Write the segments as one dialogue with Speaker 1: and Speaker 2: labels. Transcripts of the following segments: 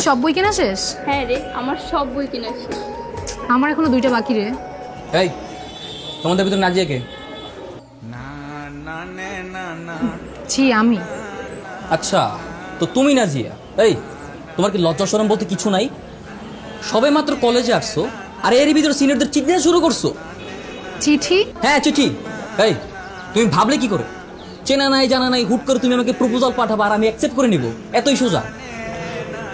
Speaker 1: সব বই কেনা শেষ?
Speaker 2: হ্যাঁ রে, আমার সব বই কেনা শেষ।
Speaker 1: আমার এখনো 2টা বাকি রে।
Speaker 3: এই তোমাদের ভিতরে নাজিয়া কে?
Speaker 1: জি আমি।
Speaker 3: আচ্ছা, তো তুমি নাজিয়া। এই তোমার কি লজ্জা শরম বলতে কিছু নাই? সবে মাত্র কলেজে আসছো আর এরই ভিতরে সিনিয়রদের চিঠি দেওয়া শুরু করছো।
Speaker 1: চিঠি?
Speaker 3: হ্যাঁ চিঠি। এই তুমি ভাবলে কি করে? চেনা নাই জানা নাই হুট করে তুমি আমাকে প্রপোজাল পাঠাবা আর আমি অ্যাকসেপ্ট করে নিব, এতই সোজা?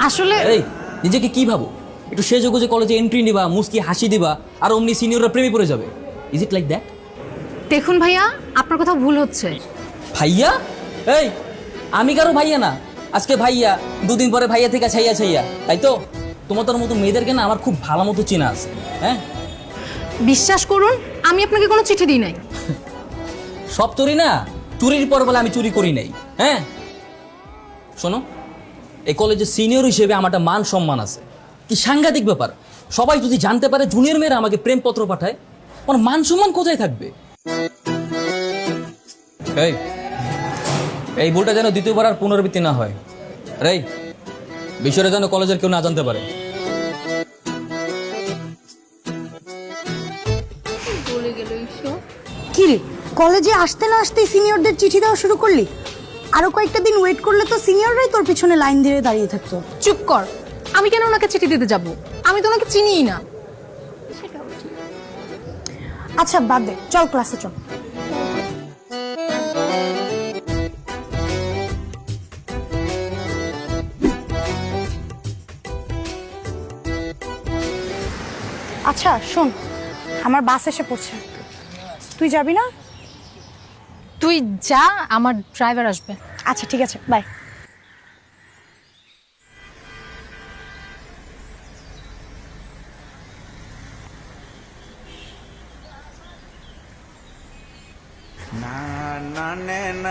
Speaker 1: আসলে
Speaker 3: এই নিজেকে কি ভাবো? একটু সেজে যে কলেজে এন্ট্রি নিবা, মুস্কি হাসি দিবা আর অমনি সিনিয়ররা প্রেমে পড়ে যাবে? Is it like that?
Speaker 1: দেখুন ভাইয়া, আপনার কথা ভুল হচ্ছে।
Speaker 3: ভাইয়া? এই আমি কারো ভাইয়া না, আজকে ভাইয়া, দুদিন পরে ভাইয়া থেকে ছাইয়া ছাইয়া, তাই তো? তোমার তোর মতো মেয়েদেরকে না আমার খুব ভালো মতো চেনা আছে। হ্যাঁ
Speaker 1: বিশ্বাস করুন, আমি আপনাকে কোনো চিঠি দিই নাই।
Speaker 3: সব চুরি না, চুরির পর বলে আমি চুরি করি নাই। হ্যাঁ শোনো, এই কলেজের সিনিয়র হিসেবে আমার একটা মান সম্মান আছে। কি সাংঘাতিক ব্যাপার! সবাই যদি জানতে পারে জুনিয়র মেয়েরা আমাকে প্রেমপত্র পাঠায়, আমার মান সম্মান কোথায় থাকবে? এই এই ভুলটা যেন দ্বিতীয়বার আর পুনরাবৃত্তি না হয়। রেই বিষয়টা যেন কলেজের কেউ না জানতে পারে।
Speaker 2: বলে গেল ঈশ্বর।
Speaker 4: কি রে, কলেজে আসতে না আসতেই সিনিয়রদের চিঠি দেওয়া শুরু করলি? আরো কয়েকটা দিন ওয়েট করলে তো সিনিয়ররাই তোর পিছনে লাইন দিয়ে দাঁড়িয়ে থাকতো।
Speaker 1: চুপ কর, আমি কেন ওনাকে চিঠি দিতে যাব? আমি তো ওনাকে চিনিই না।
Speaker 4: আচ্ছা বাদ দে, চল ক্লাসে চল। আচ্ছা শোন, আমার বাস এসে পড়ছে, তুই যাবি না?
Speaker 1: তুই যা, আমার ড্রাইভার আসবে।
Speaker 4: আচ্ছা ঠিক আছে, বাই।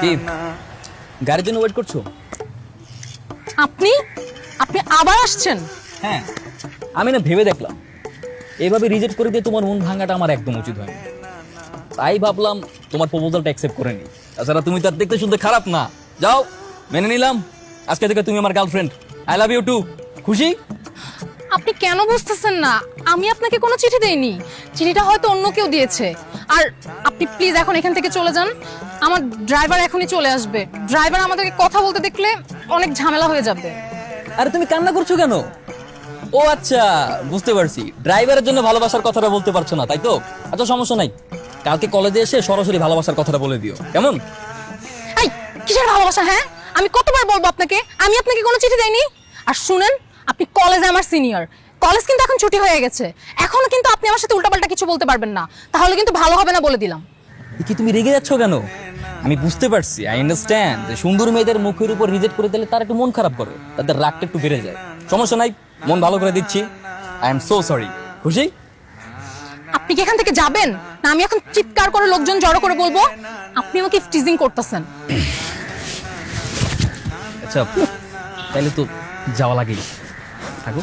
Speaker 3: কি গাড়ির জন্য ওয়েট করছো?
Speaker 1: আপনি আপনি আবার আসছেন?
Speaker 3: হ্যাঁ আমি না ভেবে দেখলাম, এইভাবে রিজেক্ট করে দিয়ে তোমার মন ভাঙাটা আমার একদম উচিত হয়নি। তাই ভাবলাম তোমার প্রপোজালটা অ্যাকসেপ্ট করে নিই। তাছাড়া তুমি তার দেখতে শুনতে খারাপ না। যাও, মেনে নিলাম, আজকে থেকে তুমি আমার girlfriend. I love you too. খুশি?
Speaker 1: আপনি কেন বুঝতেছেন না? আমি আপনাকে কোনো চিঠি দেইনি, চিঠিটা হয়তো অন্য কেউ দিয়েছে। আর আপনি প্লিজ এখন এখান থেকে চলে যান, আমার ড্রাইভার এখনই চলে আসবে। ড্রাইভার আমাদেরকে কথা বলতে দেখলে অনেক ঝামেলা হয়ে যাবে।
Speaker 3: আরে তুমি কান্না করছো কেন? ও আচ্ছা, বুঝতে পারছি, ড্রাইভারের জন্য ভালোবাসার কথাটা বলতে পারছো না, তাই তো? আচ্ছা সমস্যা নাই, কালকে কলেজে এসে সরাসরি ভালোবাসার কথাটা বলে দিও, কেমন?
Speaker 1: এই কিসের ভালোবাসা? হ্যাঁ আমি কতবার বলবো আপনাকে, আমি আপনাকে কোনো চিঠি দেইনি। আর শুনেন, আপনি কলেজে আমার সিনিয়র, কলেজ কিন্তু এখন ছুটি হয়ে গেছে, এখনো কিন্তু আপনি আমার সাথে উল্টাপাল্টা কিছু বলতে পারবেন না, তাহলে কিন্তু ভালো হবে না বলে দিলাম।
Speaker 3: কি তুমি রেগে যাচ্ছ কেন? আমি বুঝতে পারছি, আই আন্ডারস্ট্যান্ড যে সুন্দর মেয়েদের মুখের উপর রিজেক্ট করে দিলে তার একটু মন খারাপ করে, তাদের রাগটা একটু বেড়ে যায়। সমস্যা নাই, মন ভালো করে দিচ্ছি। I am so sorry. খুশি?
Speaker 1: আপনি কি এখান থেকে যাবেন না আমি এখন চিৎকার করে লোকজন জড়ো করে বলবো আপনি আমাকে টিজিং করতেছেন?
Speaker 3: আচ্ছা তাইলে তো যাওয়া লাগেই, থাকো।